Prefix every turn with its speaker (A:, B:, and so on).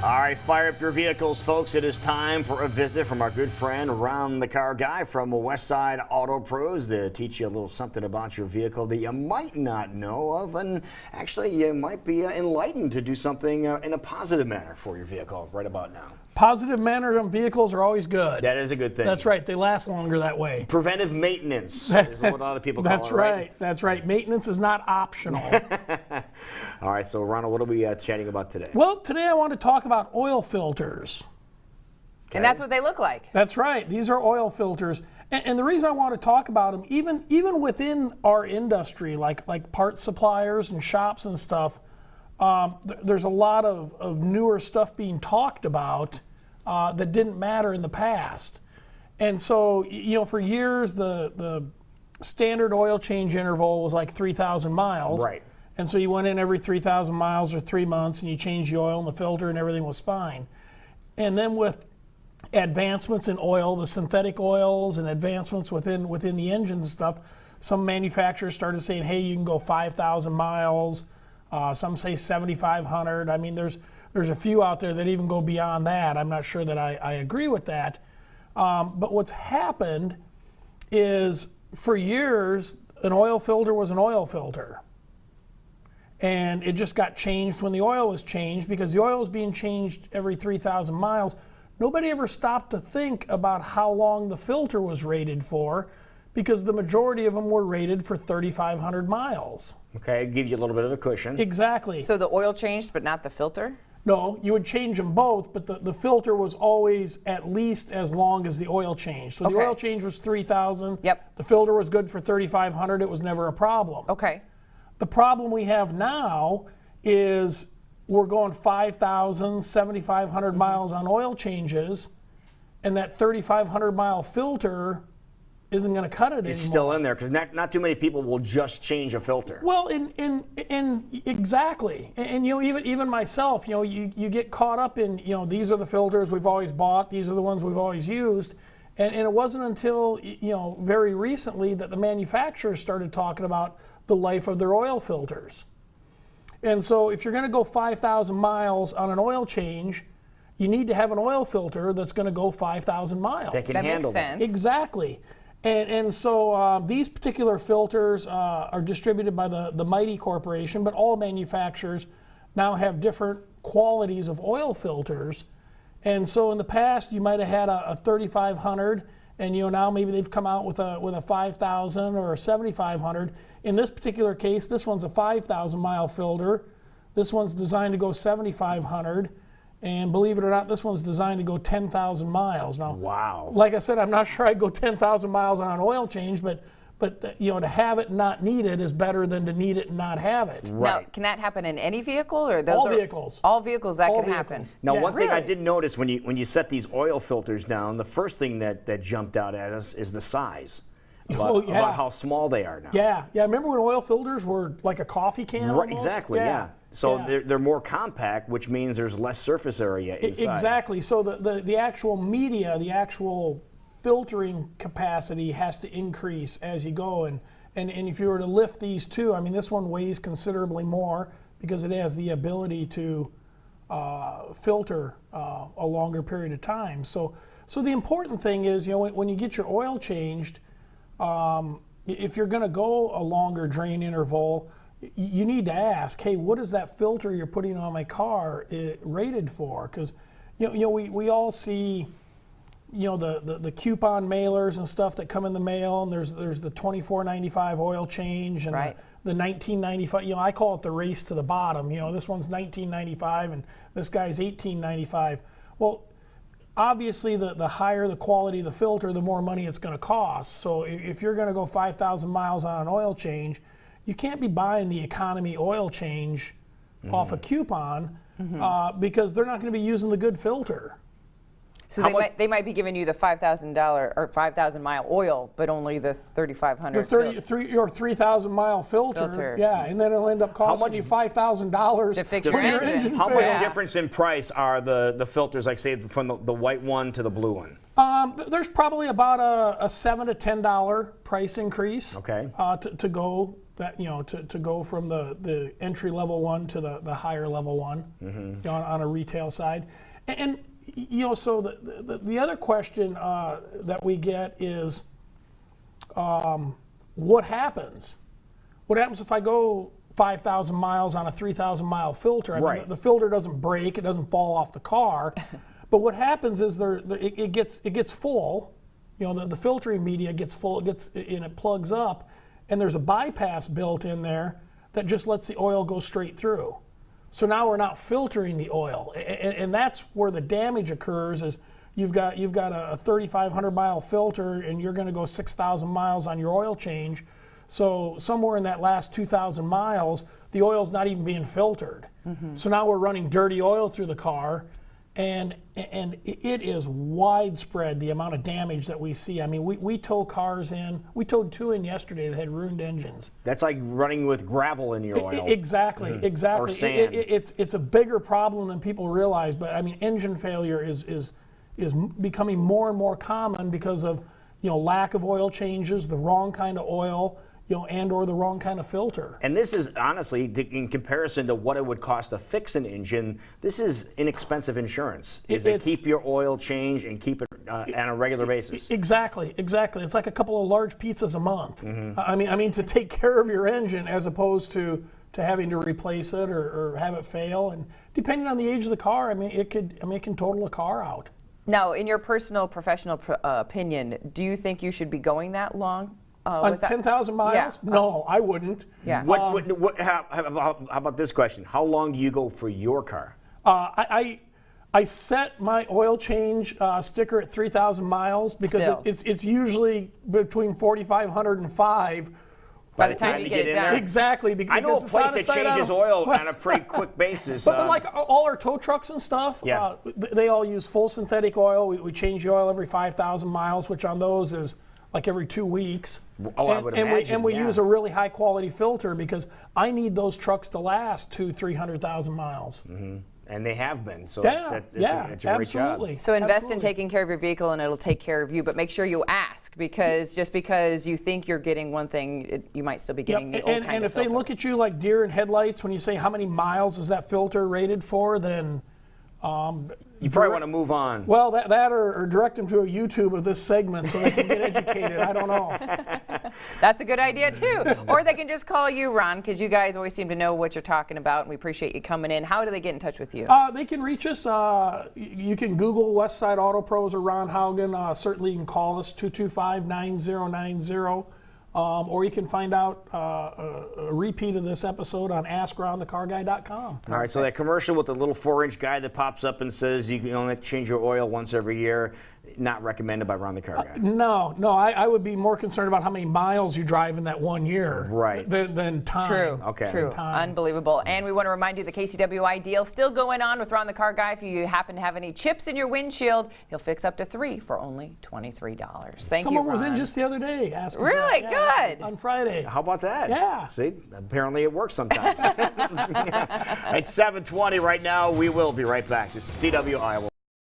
A: All right, fire up your vehicles, folks. It is time for a visit from our good friend, Ron the Car Guy from Westside Auto Pros, to teach you a little something about your vehicle that you might not know of, and actually you might be enlightened to do something in a positive manner for your vehicle right about now.
B: Positive manner on vehicles are always good.
A: That is a good thing.
B: That's right. They last longer that way.
A: Preventive maintenance is what a lot of people call
B: That's
A: it,
B: right. That's right. Maintenance is not optional.
A: All right, so Ronald, what are we chatting about today?
B: Well, today I want to talk about oil filters.
A: Okay.
C: And that's what they look like.
B: That's right. These are oil filters. And the reason I want to talk about them, even within our industry, like parts suppliers and shops and stuff, there's a lot of newer stuff being talked about that didn't matter in the past. And so, for years, the standard oil change interval was like 3,000 miles.
A: Right.
B: And so you went in every 3,000 miles or 3 months and you changed the oil and the filter and everything was fine. And then with advancements in oil, the synthetic oils and advancements within the engines and stuff, some manufacturers started saying, hey, you can go 5,000 miles. Some say 7,500. I mean, there's a few out there that even go beyond that. I'm not sure that I agree with that. But what's happened is for years, an oil filter was an oil filter. And it just got changed when the oil was changed, because the oil was being changed every 3,000 miles. Nobody ever stopped to think about how long the filter was rated for, because the majority of them were rated for 3,500 miles.
A: Okay, give you a little bit of a cushion.
B: Exactly.
C: So the oil changed, but not the filter?
B: No, you would change them both, but the filter was always at least as long as the oil change. So the
C: Okay.
B: oil change was 3,000.
C: Yep.
B: The filter was good for 3,500. It was never a problem.
C: Okay.
B: The problem we have now is we're going 5,000, 7,500 miles on oil changes, and that 3,500 mile filter isn't going to cut it
A: It's
B: anymore.
A: still in there because not too many people will just change a filter.
B: Well, exactly, and even myself, you get caught up in these are the filters we've always bought, these are the ones we've always used, and it wasn't until very recently that the manufacturers started talking about the life of their oil filters. And so if you're going to go 5,000 miles on an oil change, you need to have an oil filter that's going to go 5,000 miles.
A: They can
C: That
A: handle
C: makes
A: that.
C: sense.
B: Exactly. And so these particular filters are distributed by the Mighty Corporation, but all manufacturers now have different qualities of oil filters. And so in the past, you might have had a 3,500, and now maybe they've come out with a 5,000 or a 7,500. In this particular case, this one's a 5,000 mile filter. This one's designed to go 7,500. And believe it or not, this one's designed to go 10,000 miles. Now,
A: Wow.
B: like I said, I'm not sure I'd go 10,000 miles on an oil change, but to have it and not need it is better than to need it and not have it.
A: Right.
C: Now, can that happen in any vehicle, or those
B: All
C: are
B: vehicles.
C: All vehicles that
B: All
C: can happen.
B: vehicles.
A: Now,
B: Yeah.
A: one thing I
C: Really?
A: did notice when you set these oil filters down, the first thing that jumped out at us is the size.
B: Oh, yeah.
A: About how small they are now.
B: Yeah. Remember when oil filters were like a coffee can?
A: Right,
B: almost?
A: exactly, yeah. So
B: Yeah.
A: they're more compact, which means there's less surface area inside.
B: Exactly. So the actual media, the actual filtering capacity has to increase as you go. And if you were to lift these two, I mean, this one weighs considerably more because it has the ability to filter a longer period of time. So the important thing is, when you get your oil changed, if you're going to go a longer drain interval, you need to ask, hey, what is that filter you're putting on my car rated for? Because we all see the coupon mailers and stuff that come in the mail, and there's the $24.95 oil change and
C: Right.
B: the $19.95. I call it the race to the bottom. This one's $19.95 and this guy's $18.95. Well, obviously the higher the quality of the filter, the more money it's going to cost. So if you're going to go 5,000 miles on an oil change, you can't be buying the economy oil change off a coupon because they're not going to be using the good filter.
C: So they might be giving you the $5,000 or 5,000 mile oil, but only the 3,500.
B: The 3,000 mile filter, yeah, and then it'll end up costing you $5,000
C: To fix
B: for
C: your engine.
A: How
B: fail.
A: much difference in price are the filters, like say from the white one to the blue one?
B: There's probably about a $7 to $10 price increase
A: Okay.
B: to go that to go from the entry level one to the higher level one on a retail side. And so the other question that we get is, what happens? What happens if I go 5,000 miles on a 3,000 mile filter? I mean, the filter doesn't break, it doesn't fall off the car, but what happens is it gets full. The filtering media gets full, and it plugs up, and there's a bypass built in there that just lets the oil go straight through. So now we're not filtering the oil, and that's where the damage occurs. Is you've got a 3,500 mile filter, and you're going to go 6,000 miles on your oil change. So somewhere in that last 2,000 miles, the oil's not even being filtered. So now we're running dirty oil through the car, and it is widespread, the amount of damage that we see. I mean, we tow cars in. We towed 2 in yesterday that had ruined engines.
A: That's like running with gravel in your oil.
B: Exactly.
A: Or sand.
B: It's a bigger problem than people realize. But I mean, engine failure is becoming more and more common because of lack of oil changes, the wrong kind of oil, and or the wrong kind of filter.
A: And this is honestly, in comparison to what it would cost to fix an engine, this is inexpensive insurance. To keep your oil changed and keep it on a regular basis.
B: Exactly. It's like a couple of large pizzas a month. I mean, to take care of your engine as opposed to having to replace it or have it fail. And depending on the age of the car, it can total a car out.
C: Now, in your personal, professional opinion, do you think you should be going that long?
B: On 10,000 miles?
C: Yeah.
B: No, I wouldn't.
C: Yeah.
A: How about this question? How long do you go for your car?
B: I set my oil change sticker at 3,000 miles because it's usually between 4,500 and 5.
C: By the time you get it done.
B: Exactly. Because
A: I know a place that changes oil on a pretty quick basis.
B: But like all our tow trucks and stuff, they all use full synthetic oil. We change the oil every 5,000 miles, which on those is like every 2 weeks.
A: I would imagine.
B: And we use a really high quality filter because I need those trucks to last 200,000-300,000 miles.
A: And they have been, so it's a great
B: absolutely.
A: job.
C: So invest in taking care of your vehicle and it'll take care of you, but make sure you ask, because just because you think you're getting one thing, you might still be getting the old kind of
B: And if
C: filter.
B: they look at you like deer in headlights when you say how many miles is that filter rated for, then
A: you probably want to move on.
B: Well, that or direct them to a YouTube of this segment so they can get educated. I don't know.
C: That's a good idea too. Or they can just call you, Ron, because you guys always seem to know what you're talking about, and we appreciate you coming in. How do they get in touch with you?
B: They can reach us. You can Google Westside Auto Pros or Ron Haugen. Certainly you can call us, 225-9090. Or you can find out a repeat of this episode on AskRonTheCarGuy.com.
A: All right, so that commercial with the little 4-inch guy that pops up and says you can only change your oil once every year, not recommended by Ron the Car Guy.
B: No, I would be more concerned about how many miles you drive in that 1 year than time.
C: True.
A: Okay.
C: True.
B: Time.
C: Unbelievable. And we want to remind you the KCWI deal still going on with Ron the Car Guy. If you happen to have any chips in your windshield, he'll fix up to 3 for only $23. Thank you,
B: Someone was
C: Ron.
B: in just the other day asking.
C: Really?
B: Good.
C: Good.
B: On Friday.
A: How about that?
B: Yeah.
A: See, apparently it works sometimes. It's 7:20 right now. We will be right back. This is CW Iowa.